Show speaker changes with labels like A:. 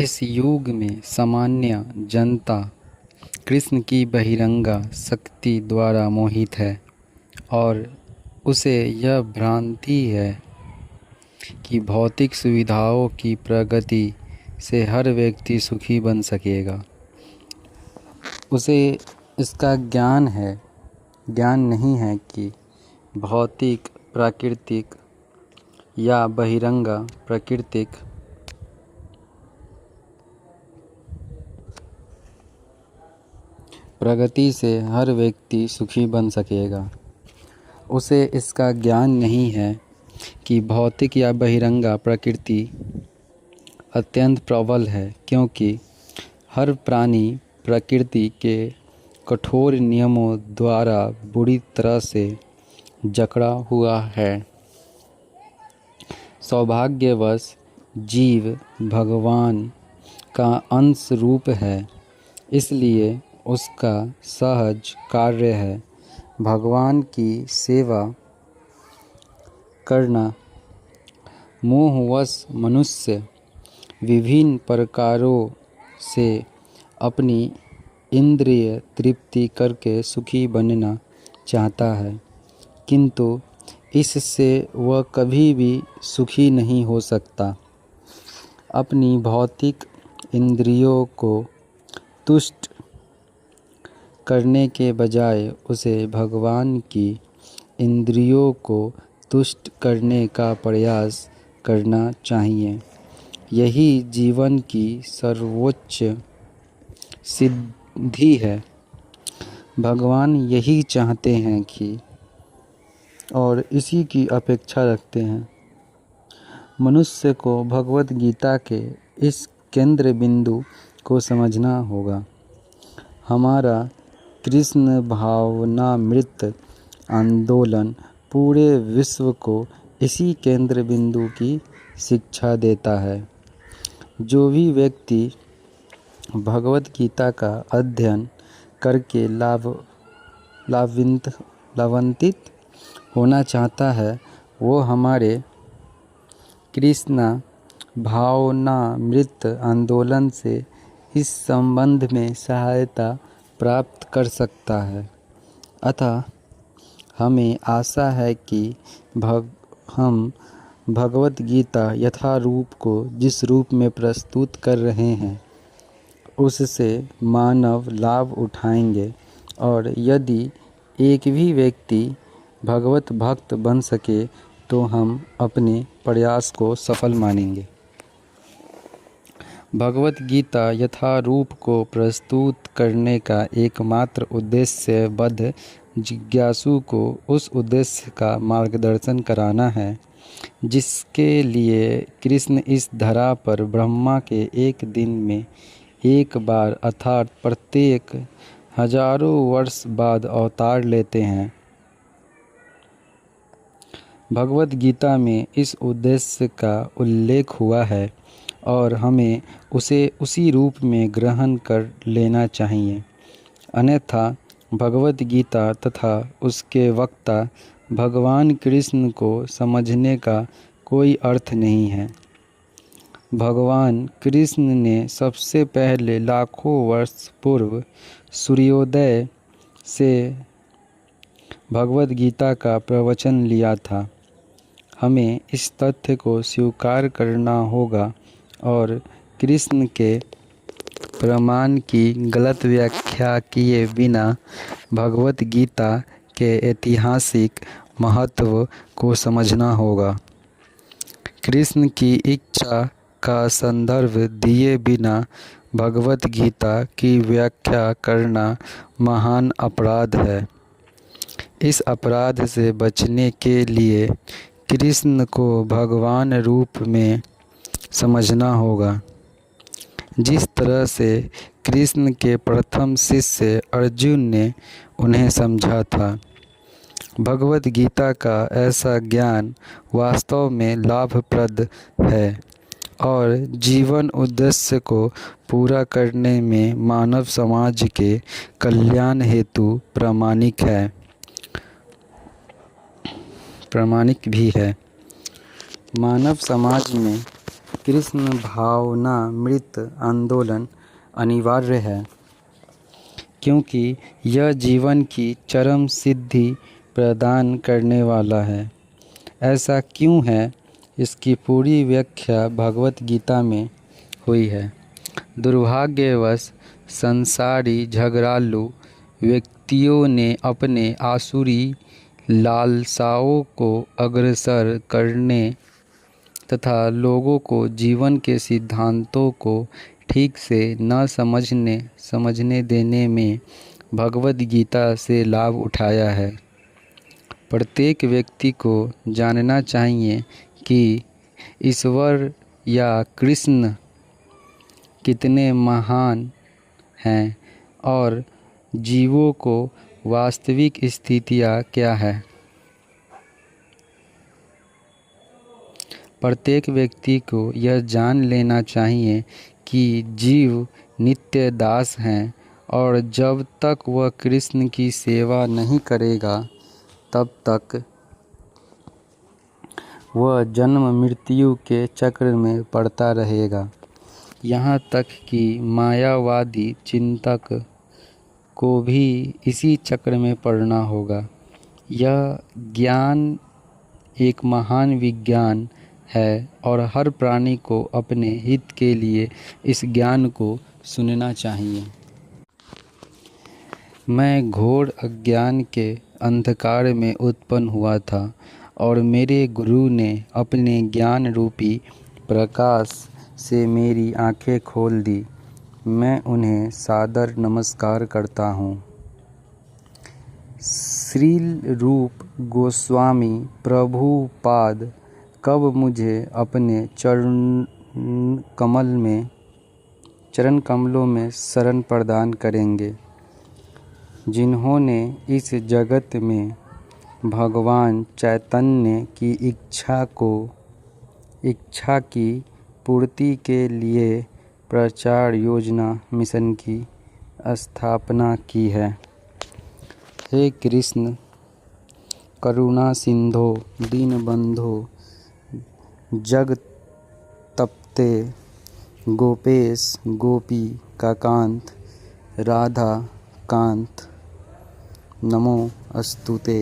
A: इस युग में सामान्य जनता कृष्ण की बहिरंगा शक्ति द्वारा मोहित है और उसे यह भ्रांति है कि भौतिक सुविधाओं की प्रगति से हर व्यक्ति सुखी बन सकेगा। उसे इसका ज्ञान नहीं है कि भौतिक, प्राकृतिक या बहिरंगा प्राकृतिक प्रगति से हर व्यक्ति सुखी बन सकेगा। उसे इसका ज्ञान नहीं है कि भौतिक या बहिरंगा प्रकृति अत्यंत प्रबल है, क्योंकि हर प्राणी प्रकृति के कठोर नियमों द्वारा बुरी तरह से जकड़ा हुआ है। सौभाग्यवश जीव भगवान का अंश रूप है, इसलिए उसका सहज कार्य है भगवान की सेवा करना। मोहवश मनुष्य विभिन्न प्रकारों से अपनी इंद्रिय तृप्ति करके सुखी बनना चाहता है, किंतु इससे वह कभी भी सुखी नहीं हो सकता। अपनी भौतिक इंद्रियों को तुष्ट करने के बजाय उसे भगवान की इंद्रियों को तुष्ट करने का प्रयास करना चाहिए। यही जीवन की सर्वोच्च सिद्धि है। भगवान यही चाहते हैं कि और इसी की अपेक्षा रखते हैं। मनुष्य को भगवत गीता के इस केंद्र बिंदु को समझना होगा। हमारा कृष्ण भावनामृत आंदोलन पूरे विश्व को इसी केंद्र बिंदु की शिक्षा देता है। जो भी व्यक्ति भगवत गीता का अध्ययन करके लाभान्वित होना चाहता है, वो हमारे कृष्ण भावनामृत आंदोलन से इस संबंध में सहायता प्राप्त कर सकता है। अतः हमें आशा है कि हम भगवत गीता यथारूप को जिस रूप में प्रस्तुत कर रहे हैं उससे मानव लाभ उठाएंगे, और यदि एक भी व्यक्ति भगवत भक्त बन सके तो हम अपने प्रयास को सफल मानेंगे। भगवत गीता यथारूप को प्रस्तुत करने का एकमात्र उद्देश्य बद्ध जिज्ञासु को उस उद्देश्य का मार्गदर्शन कराना है जिसके लिए कृष्ण इस धरा पर ब्रह्मा के एक दिन में एक बार अर्थात प्रत्येक हजारों वर्ष बाद अवतार लेते हैं। भगवत गीता में इस उद्देश्य का उल्लेख हुआ है और हमें उसे उसी रूप में ग्रहण कर लेना चाहिए, अन्यथा भगवत गीता तथा उसके वक्ता भगवान कृष्ण को समझने का कोई अर्थ नहीं है। भगवान कृष्ण ने सबसे पहले लाखों वर्ष पूर्व सूर्योदय से भगवत गीता का प्रवचन लिया था। हमें इस तथ्य को स्वीकार करना होगा और कृष्ण के प्रमाण की गलत व्याख्या किए बिना भगवत गीता के ऐतिहासिक महत्व को समझना होगा। कृष्ण की इच्छा का संदर्भ दिए बिना भगवत गीता की व्याख्या करना महान अपराध है। इस अपराध से बचने के लिए कृष्ण को भगवान रूप में समझना होगा, जिस तरह से कृष्ण के प्रथम शिष्य अर्जुन ने उन्हें समझा था। भगवत गीता का ऐसा ज्ञान वास्तव में लाभप्रद है और जीवन उद्देश्य को पूरा करने में मानव समाज के कल्याण हेतु प्रामाणिक भी है। मानव समाज में कृष्ण भावनामृत आंदोलन अनिवार्य है, क्योंकि यह जीवन की चरम सिद्धि प्रदान करने वाला है। ऐसा क्यों है, इसकी पूरी व्याख्या भगवत गीता में हुई है। दुर्भाग्यवश संसारी झगड़ालू व्यक्तियों ने अपने आसुरी लालसाओं को अग्रसर करने तथा लोगों को जीवन के सिद्धांतों को ठीक से न समझने देने में भगवद गीता से लाभ उठाया है। प्रत्येक व्यक्ति को जानना चाहिए कि ईश्वर या कृष्ण कितने महान हैं और जीवों को वास्तविक स्थितियाँ क्या है। प्रत्येक व्यक्ति को यह जान लेना चाहिए कि जीव नित्य दास हैं और जब तक वह कृष्ण की सेवा नहीं करेगा तब तक वह जन्म मृत्यु के चक्र में पड़ता रहेगा। यहाँ तक कि मायावादी चिंतक को भी इसी चक्र में पड़ना होगा। यह ज्ञान एक महान विज्ञान है और हर प्राणी को अपने हित के लिए इस ज्ञान को सुनना चाहिए। मैं घोर अज्ञान के अंधकार में उत्पन्न हुआ था और मेरे गुरु ने अपने ज्ञान रूपी प्रकाश से मेरी आंखें खोल दी। मैं उन्हें सादर नमस्कार करता हूँ। श्रील रूप गोस्वामी प्रभुपाद कब मुझे अपने चरण कमलों में शरण प्रदान करेंगे, जिन्होंने इस जगत में भगवान चैतन्य की इच्छा की पूर्ति के लिए प्रचार योजना मिशन की स्थापना की है। हे कृष्ण करुणा सिंधो दीनबंधो जग तप्ते गोपेश गोपी का कांत राधा कांत नमो अस्तुते।